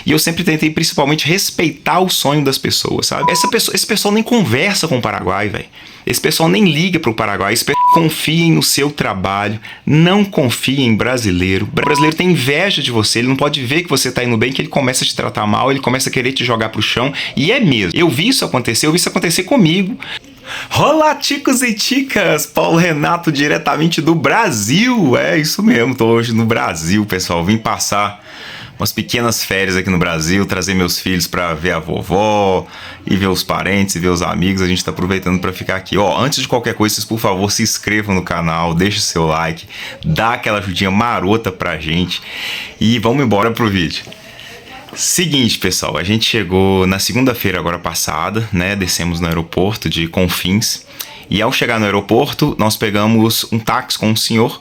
E eu sempre tentei, principalmente, respeitar o sonho das pessoas, sabe? Esse pessoal nem conversa com o Paraguai, velho. Esse pessoal nem liga pro Paraguai. Confiem no seu trabalho. Não confiem em brasileiro. O brasileiro tem inveja de você. Ele não pode ver que você tá indo bem, que ele começa a te tratar mal, ele começa a querer te jogar pro chão. E é mesmo. Eu vi isso acontecer comigo. Olá, ticos e ticas! Paulo Renato, diretamente do Brasil. É isso mesmo, tô hoje no Brasil, pessoal. Vim passar umas pequenas férias aqui no Brasil, trazer meus filhos para ver a vovó e ver os parentes e ver os amigos. A gente tá aproveitando para ficar aqui. Ó, antes de qualquer coisa, vocês, por favor, se inscrevam no canal, deixem seu like, dá aquela ajudinha marota pra gente e vamos embora pro vídeo. Seguinte, pessoal, a gente chegou na segunda-feira agora passada, né? Descemos no aeroporto de Confins. E ao chegar no aeroporto, nós pegamos um táxi com um senhor.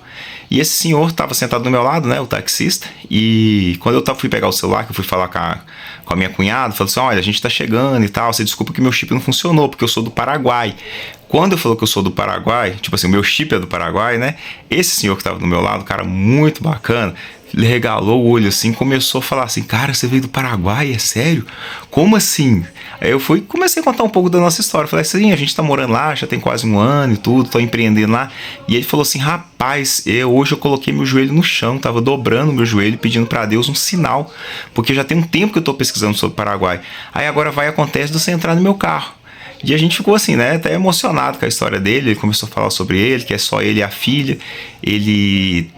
E esse senhor estava sentado do meu lado, né, o taxista. E quando eu fui pegar o celular, que eu fui falar com a minha cunhada, falou assim, olha, a gente tá chegando e tal, você desculpa que meu chip não funcionou, porque eu sou do Paraguai. Quando eu falou que eu sou do Paraguai, tipo assim, o meu chip é do Paraguai, né, esse senhor que estava do meu lado, cara muito bacana, ele regalou o olho assim, começou a falar assim, cara, você veio do Paraguai, é sério? Como assim? Aí eu comecei a contar um pouco da nossa história. Falei assim, a gente tá morando lá, já tem quase um ano e tudo, tô empreendendo lá. E ele falou assim, rapaz, hoje eu coloquei meu joelho no chão, tava dobrando meu joelho, pedindo pra Deus um sinal, porque já tem um tempo que eu tô pesquisando sobre o Paraguai. Aí agora acontece de você entrar no meu carro. E a gente ficou assim, né, até emocionado com a história dele. Ele começou a falar sobre ele, que é só ele e a filha. Ele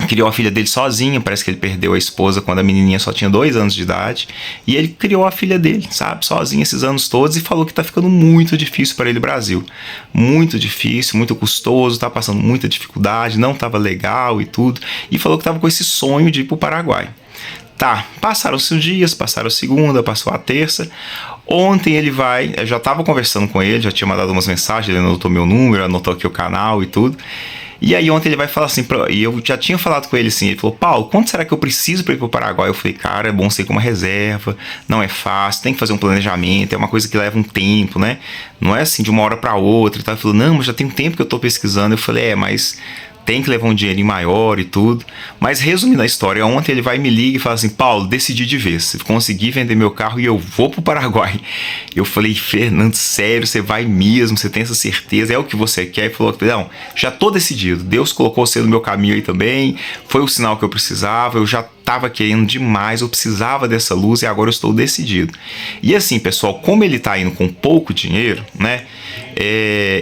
criou a filha dele sozinho, parece que ele perdeu a esposa quando a menininha só tinha 2 anos de idade, e ele criou a filha dele, sabe, sozinho esses anos todos, e falou que tá ficando muito difícil para ele o Brasil, muito difícil, muito custoso, tá passando muita dificuldade, não tava legal e tudo, e falou que tava com esse sonho de ir pro Paraguai. Tá, passaram-se os dias, passaram a segunda, passou a terça. Ontem eu já tava conversando com ele, já tinha mandado umas mensagens, ele anotou meu número, anotou aqui o canal e tudo. E aí ontem ele vai falar assim, e eu já tinha falado com ele assim, ele falou, Paulo, quanto será que eu preciso para ir pro Paraguai? Eu falei, cara, é bom ser com uma reserva, não é fácil, tem que fazer um planejamento, é uma coisa que leva um tempo, né? Não é assim de uma hora para outra e tal. Ele falou, não, mas já tem um tempo que eu tô pesquisando. Eu falei, mas tem que levar um dinheirinho maior e tudo. Mas resumindo a história, ontem ele vai me liga e fala assim, Paulo, decidi de vez, consegui vender meu carro e eu vou pro Paraguai. Eu falei, Fernando, sério, você vai mesmo, você tem essa certeza, é o que você quer? Ele falou, não, já tô decidido, Deus colocou você no meu caminho aí também, foi o sinal que eu precisava, eu já tava querendo demais, eu precisava dessa luz e agora eu estou decidido. E assim, pessoal, como ele tá indo com pouco dinheiro, né,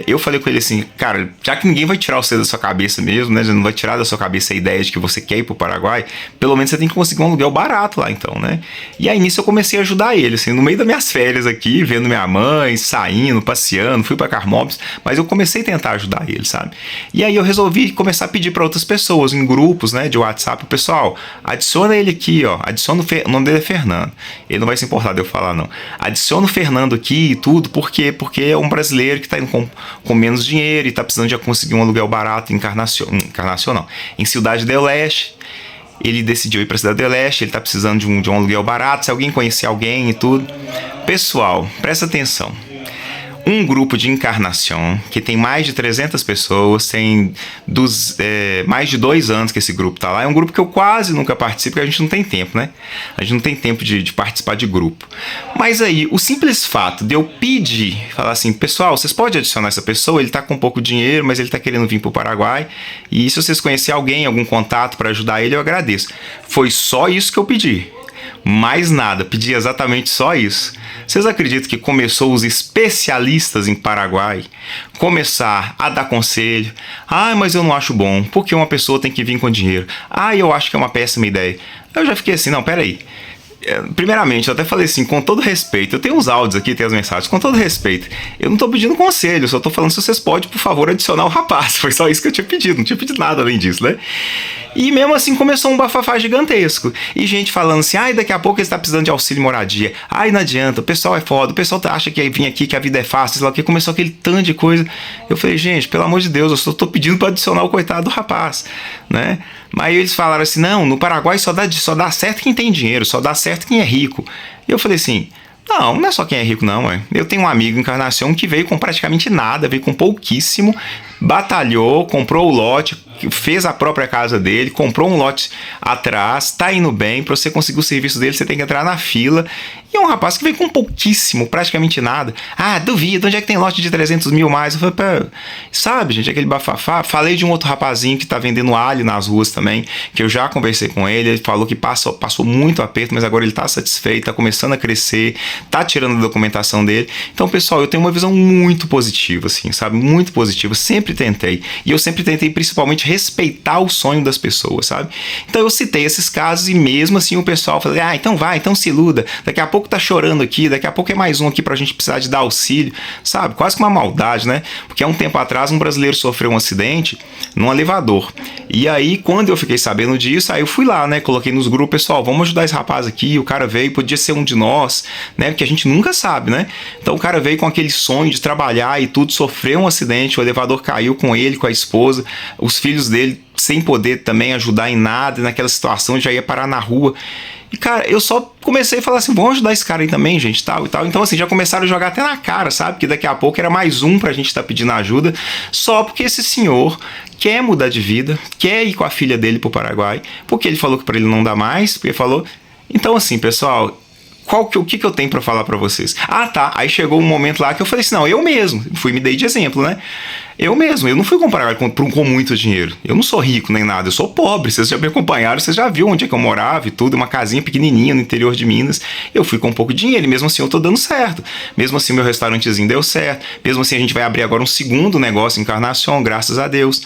eu falei com ele assim, cara, já que ninguém vai tirar você da sua cabeça mesmo, né, já não vai tirar da sua cabeça a ideia de que você quer ir pro Paraguai, pelo menos você tem que conseguir um aluguel barato lá então, né. E aí nisso eu comecei a ajudar ele, assim, no meio das minhas férias aqui, vendo minha mãe, saindo, passeando, fui pra Carmópolis, mas eu comecei a tentar ajudar ele, sabe. E aí eu resolvi começar a pedir para outras pessoas, em grupos, né, de WhatsApp, pessoal, adiciona ele aqui, ó, o nome dele é Fernando, ele não vai se importar de eu falar não, adiciona o Fernando aqui e tudo, por quê? Porque é um brasileiro que tá indo com menos dinheiro e tá precisando de conseguir um aluguel barato em em Cidade del Leste. Ele decidiu ir para Cidade del Leste, ele tá precisando de um aluguel barato, se alguém conhecer alguém e tudo. Pessoal, presta atenção. Um grupo de Encarnação, que tem mais de 300 pessoas, tem mais de 2 anos que esse grupo tá lá. É um grupo que eu quase nunca participo, porque a gente não tem tempo, né? A gente não tem tempo de participar de grupo. Mas aí, o simples fato de eu pedir, falar assim, pessoal, vocês podem adicionar essa pessoa? Ele tá com pouco dinheiro, mas ele tá querendo vir pro Paraguai. E se vocês conhecerem alguém, algum contato para ajudar ele, eu agradeço. Foi só isso que eu pedi. Mais nada, pedi exatamente só isso. Vocês acreditam que começou os especialistas em Paraguai começar a dar conselho? Ah, mas eu não acho bom, porque uma pessoa tem que vir com dinheiro. Ah, eu acho que é uma péssima ideia. Eu já fiquei assim, não, peraí. Primeiramente, eu até falei assim, com todo respeito, eu tenho uns áudios aqui, tem as mensagens, com todo respeito, eu não tô pedindo conselho, eu só tô falando se vocês podem, por favor, adicionar o rapaz. Foi só isso que eu tinha pedido, não tinha pedido nada além disso, né? E mesmo assim começou um bafafá gigantesco. E gente falando assim, ai, daqui a pouco ele está precisando de auxílio moradia. Ai, não adianta, o pessoal é foda, o pessoal acha que vir aqui, que a vida é fácil, sei lá o que. Começou aquele tanto de coisa. Eu falei, gente, pelo amor de Deus, eu só tô pedindo para adicionar o coitado do rapaz, né? Mas eles falaram assim, não, no Paraguai só dá certo quem tem dinheiro, só dá certo quem é rico. E eu falei assim, não é só quem é rico não, ué. Eu tenho um amigo em Encarnação que veio com praticamente nada, veio com pouquíssimo, batalhou, comprou o lote, fez a própria casa dele, comprou um lote atrás, tá indo bem. Pra você conseguir o serviço dele, você tem que entrar na fila. E é um rapaz que veio com pouquíssimo, praticamente nada. Ah, duvido, onde é que tem lote de 300 mil mais? Eu falei, pá, sabe, gente, aquele bafafá. Falei de um outro rapazinho que tá vendendo alho nas ruas também, que eu já conversei com ele. Ele falou que passou muito aperto, mas agora ele tá satisfeito, tá começando a crescer, tá tirando a documentação dele. Então, pessoal, eu tenho uma visão muito positiva, assim, sabe? Muito positiva. Sempre tentei. E eu sempre tentei, principalmente, respeitar o sonho das pessoas, sabe? Então, eu citei esses casos e mesmo assim o pessoal falou, ah, então vai, então se iluda. Daqui a pouco tá chorando aqui, daqui a pouco é mais um aqui pra gente precisar de dar auxílio, sabe? Quase que uma maldade, né? Porque há um tempo atrás um brasileiro sofreu um acidente num elevador. E aí, quando eu fiquei sabendo disso, aí eu fui lá, né? Coloquei nos grupos, pessoal, vamos ajudar esse rapaz aqui. O cara veio, podia ser um de nós, né? Porque a gente nunca sabe, né? Então o cara veio com aquele sonho de trabalhar e tudo, sofreu um acidente, o elevador caiu com ele, com a esposa, os filhos dele sem poder também ajudar em nada, naquela situação, já ia parar na rua. E, cara, eu só comecei a falar assim, vamos ajudar esse cara aí também, gente, tal e tal. Então, assim, já começaram a jogar até na cara, sabe? Que daqui a pouco era mais um pra gente estar pedindo ajuda, só porque esse senhor quer mudar de vida, quer ir com a filha dele pro Paraguai, porque ele falou que pra ele não dá mais, porque falou... Então, assim, pessoal... O que eu tenho pra falar pra vocês? Ah, tá. Aí chegou um momento lá que eu falei assim, não, eu mesmo. Me dei de exemplo, né? Eu mesmo. Eu não fui comparar com muito dinheiro. Eu não sou rico nem nada. Eu sou pobre. Vocês já me acompanharam. Vocês já viram onde é que eu morava e tudo. Uma casinha pequenininha no interior de Minas. Eu fui com um pouco de dinheiro. E mesmo assim eu tô dando certo. Mesmo assim meu restaurantezinho deu certo. Mesmo assim a gente vai abrir agora um segundo negócio em Encarnação, graças a Deus.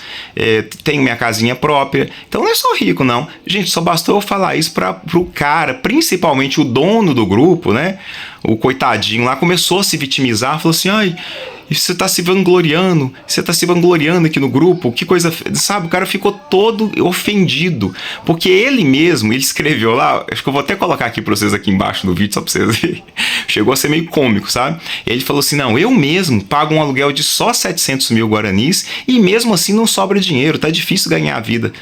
Tenho minha casinha própria. Então não é só rico, não. Gente, só bastou eu falar isso pro cara, principalmente o dono do grupo, né? O coitadinho lá começou a se vitimizar, falou assim, ai, você tá se vangloriando aqui no grupo, que coisa, sabe? O cara ficou todo ofendido, porque ele mesmo, ele escreveu lá, acho que eu vou até colocar aqui pra vocês aqui embaixo no vídeo, só pra vocês verem, chegou a ser meio cômico, sabe? Ele falou assim, não, eu mesmo pago um aluguel de só 700 mil guaranis e mesmo assim não sobra dinheiro, tá difícil ganhar a vida.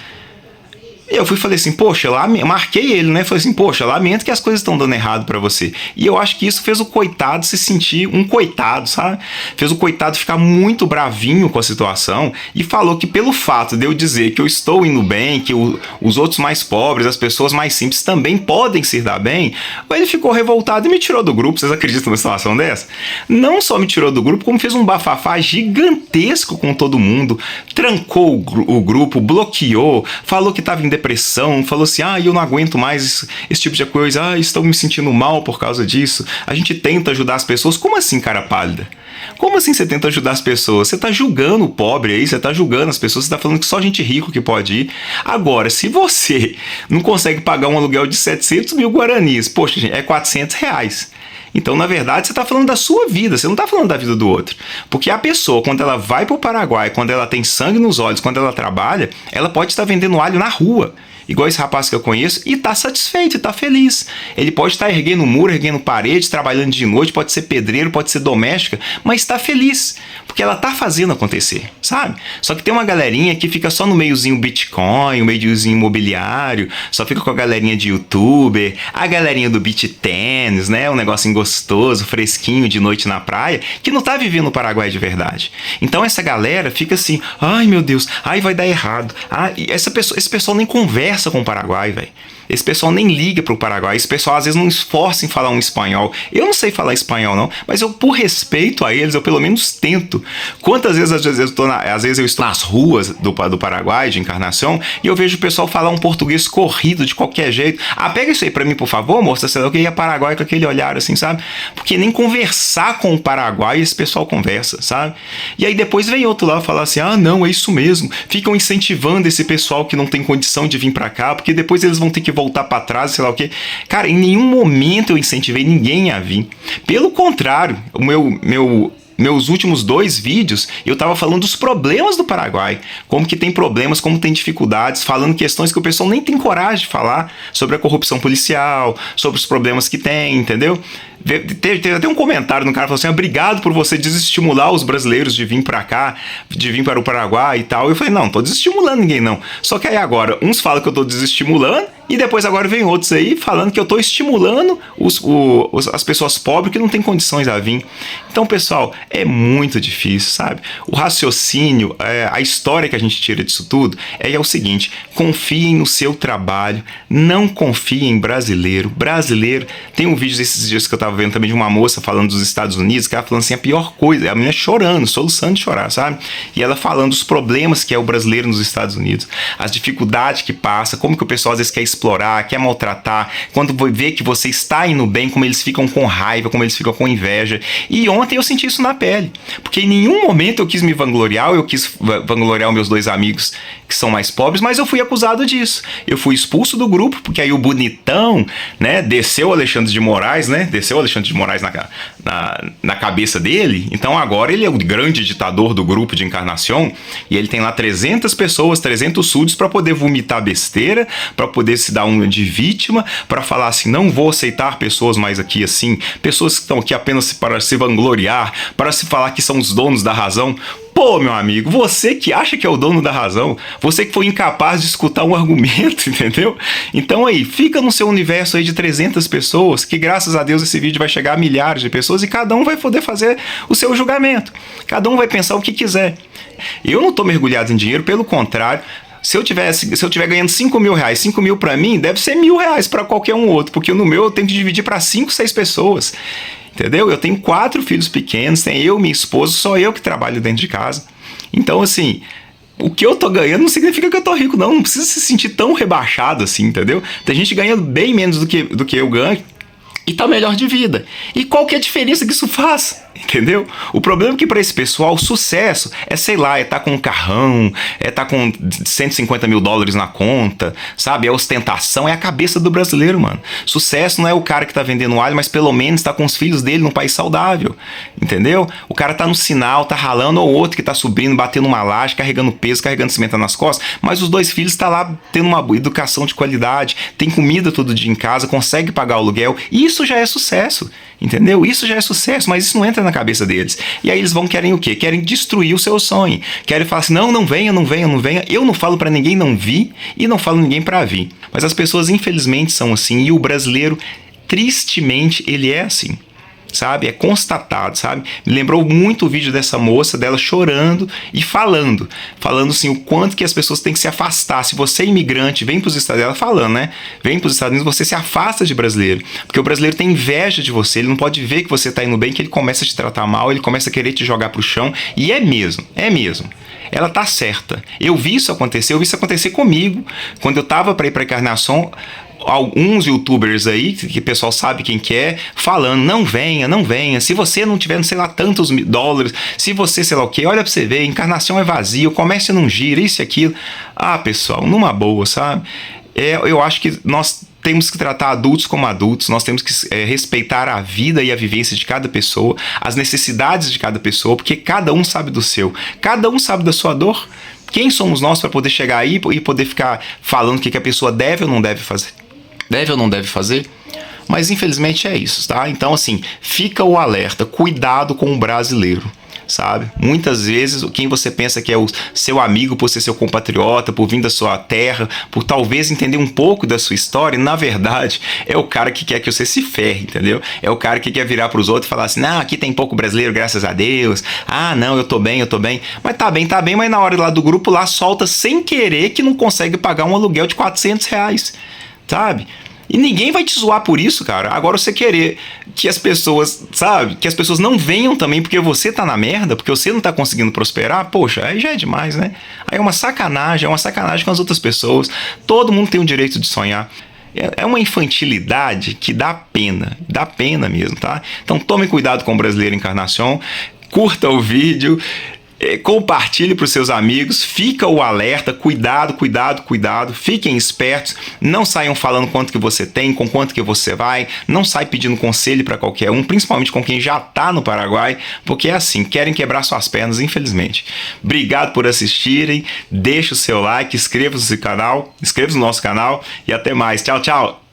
E eu falei assim, poxa, marquei ele, né? Falei assim, poxa, lamento que as coisas estão dando errado pra você. E eu acho que isso fez o coitado se sentir um coitado, sabe? Fez o coitado ficar muito bravinho com a situação e falou que pelo fato de eu dizer que eu estou indo bem, que os outros mais pobres, as pessoas mais simples também podem se dar bem, ele ficou revoltado e me tirou do grupo. Vocês acreditam numa situação dessa? Não só me tirou do grupo, como fez um bafafá gigantesco com todo mundo, trancou o grupo, bloqueou, falou que estava em depressão, falou assim, eu não aguento mais esse tipo de coisa, estou me sentindo mal por causa disso, a gente tenta ajudar as pessoas. Como assim, cara pálida? Como assim você tenta ajudar as pessoas? Você tá julgando o pobre aí, você tá julgando as pessoas, você tá falando que só gente rica que pode ir. Agora, se você não consegue pagar um aluguel de 700 mil guaranis, poxa, gente, é 400 reais. Então, na verdade, você está falando da sua vida, você não está falando da vida do outro. Porque a pessoa, quando ela vai para o Paraguai, quando ela tem sangue nos olhos, quando ela trabalha, ela pode estar vendendo alho na rua. Igual esse rapaz que eu conheço, e tá satisfeito, e tá feliz. Ele pode estar erguendo muro, erguendo parede, trabalhando de noite, pode ser pedreiro, pode ser doméstica, mas tá feliz, porque ela tá fazendo acontecer, sabe? Só que tem uma galerinha que fica só no meiozinho Bitcoin, o meiozinho imobiliário, só fica com a galerinha de youtuber, a galerinha do beach tennis, né? Um negocinho gostoso, fresquinho, de noite na praia, que não tá vivendo no Paraguai de verdade. Então essa galera fica assim, ai meu Deus, ai vai dar errado. Esse pessoal nem conversa com o Paraguai, velho. Esse pessoal nem liga pro Paraguai. Esse pessoal às vezes não esforça em falar um espanhol. Eu não sei falar espanhol não, mas eu, por respeito a eles, eu pelo menos tento. Quantas vezes, às vezes eu estou nas ruas do Paraguai, de Encarnação, e eu vejo o pessoal falar um português corrido de qualquer jeito. Pega isso aí pra mim, por favor, moça, sei lá o que, ia Paraguai com aquele olhar assim, sabe? Porque nem conversar com o Paraguai esse pessoal conversa, sabe? E aí depois vem outro lá falar assim, não, é isso mesmo. Ficam incentivando esse pessoal que não tem condição de vir pra cá, porque depois eles vão ter que voltar pra trás, sei lá o quê. Cara, em nenhum momento eu incentivei ninguém a vir. Pelo contrário, meus últimos 2 vídeos, eu tava falando dos problemas do Paraguai, como que tem problemas, como tem dificuldades, falando questões que o pessoal nem tem coragem de falar, sobre a corrupção policial, sobre os problemas que tem, entendeu? Teve até um comentário no cara falou assim: obrigado por você desestimular os brasileiros de vir pra cá, de vir para o Paraguai e tal. Eu falei: não tô desestimulando ninguém não. Só que aí agora, uns falam que eu tô desestimulando e depois agora vem outros aí falando que eu tô estimulando as pessoas pobres que não têm condições a vir. Então, pessoal, é muito difícil, sabe? O raciocínio, a história que a gente tira disso tudo é o seguinte: confiem no seu trabalho, não confiem em brasileiro. Brasileiro, tem um vídeo desses dias que eu tava vendo também de uma moça falando dos Estados Unidos, que ela falando assim, a pior coisa, a menina chorando, soluçando de chorar, sabe? E ela falando dos problemas que é o brasileiro nos Estados Unidos, as dificuldades que passa, como que o pessoal às vezes quer explorar, quer maltratar, quando vê que você está indo bem, como eles ficam com raiva, como eles ficam com inveja. E ontem eu senti isso na pele, porque em nenhum momento eu quis me vangloriar, eu quis vangloriar os meus dois amigos que são mais pobres, mas eu fui acusado disso. Eu fui expulso do grupo, porque aí o bonitão, né, desceu o Alexandre de Moraes, né, desceu o Alexandre de Moraes na cabeça dele. Então agora ele é o grande ditador do grupo de Encarnação e ele tem lá 300 pessoas, 300 súditos para poder vomitar besteira, para poder se dar uma de vítima, para falar assim, não vou aceitar pessoas mais aqui assim, pessoas que estão aqui apenas para se vangloriar, para se falar que são os donos da razão. Pô, meu amigo, você que acha que é o dono da razão, você que foi incapaz de escutar um argumento, entendeu? Então aí, fica no seu universo aí de 300 pessoas, que graças a Deus esse vídeo vai chegar a milhares de pessoas e cada um vai poder fazer o seu julgamento. Cada um vai pensar o que quiser. Eu não tô mergulhado em dinheiro, pelo contrário. Se eu tiver ganhando 5 mil reais, 5 mil pra mim, deve ser R$1.000 pra qualquer um outro, porque no meu eu tenho que dividir pra 5, 6 pessoas. Entendeu? Eu tenho 4 filhos pequenos, tem eu, minha esposa, só eu que trabalho dentro de casa. Então, assim, o que eu tô ganhando não significa que eu tô rico, não. Não precisa se sentir tão rebaixado assim, entendeu? Tem gente ganhando bem menos do que eu ganho e tá melhor de vida. E qual que é a diferença que isso faz? Entendeu? O problema é que para esse pessoal, sucesso é, sei lá, é tá com um carrão, é tá com $150 mil na conta, sabe? É ostentação, é a cabeça do brasileiro, mano. Sucesso não é o cara que tá vendendo alho, mas pelo menos tá com os filhos dele num país saudável, entendeu? O cara tá no sinal, tá ralando, ou outro que tá subindo, batendo uma laje, carregando peso, carregando cimento nas costas, mas os 2 filhos tá lá tendo uma educação de qualidade, tem comida todo dia em casa, consegue pagar o aluguel, isso já é sucesso. Entendeu? Isso já é sucesso, mas isso não entra na cabeça deles. E aí eles querem o quê? Querem destruir o seu sonho. Querem falar assim, não venha, não venha, não venha. Eu não falo pra ninguém não vir e não falo ninguém pra vir. Mas as pessoas infelizmente são assim e o brasileiro, tristemente, ele é assim. Sabe? É constatado, sabe? Me lembrou muito o vídeo dessa moça, dela chorando e falando assim, o quanto que as pessoas têm que se afastar. Se você é imigrante, vem para os Estados Unidos, ela falando, né? Vem para os Estados Unidos, você se afasta de brasileiro, porque o brasileiro tem inveja de você, ele não pode ver que você tá indo bem, que ele começa a te tratar mal, ele começa a querer te jogar pro chão, e é mesmo. Ela tá certa. Eu vi isso acontecer comigo, quando eu tava para ir para Encarnação. Alguns youtubers aí, que o pessoal sabe quem que é, falando, não venha, se você não tiver, não sei lá, tantos $1.000, se você, sei lá o que, olha pra você ver, Encarnação é vazio, o comércio não gira, isso e aquilo. Ah, pessoal, numa boa, sabe? Eu acho que nós temos que tratar adultos como adultos, nós temos que respeitar a vida e a vivência de cada pessoa, as necessidades de cada pessoa, porque cada um sabe do seu, cada um sabe da sua dor. Quem somos nós para poder chegar aí e poder ficar falando o que a pessoa deve ou não deve fazer? Deve ou não deve fazer? Mas infelizmente é isso, tá? Então assim, fica o alerta, cuidado com o brasileiro, sabe? Muitas vezes quem você pensa que é o seu amigo por ser seu compatriota, por vir da sua terra, por talvez entender um pouco da sua história, na verdade é o cara que quer que você se ferre, entendeu? É o cara que quer virar pros outros e falar assim, não, aqui tem pouco brasileiro, graças a Deus, ah não, eu tô bem, mas tá bem, mas na hora lá do grupo lá solta sem querer que não consegue pagar um aluguel de R$400, sabe? E ninguém vai te zoar por isso, cara. Agora você querer que as pessoas, sabe? Que as pessoas não venham também porque você tá na merda, porque você não tá conseguindo prosperar, poxa, aí já é demais, né? Aí é uma sacanagem com as outras pessoas. Todo mundo tem o direito de sonhar. É uma infantilidade que dá pena mesmo, tá? Então tome cuidado com o Brasileiro Encarnação, curta o vídeo, compartilhe para os seus amigos, fica o alerta, cuidado, fiquem espertos, não saiam falando quanto que você tem, com quanto que você vai, não sai pedindo conselho para qualquer um, principalmente com quem já está no Paraguai, porque é assim, querem quebrar suas pernas, infelizmente. Obrigado por assistirem, deixe o seu like, inscreva-se no nosso canal e até mais. Tchau, tchau!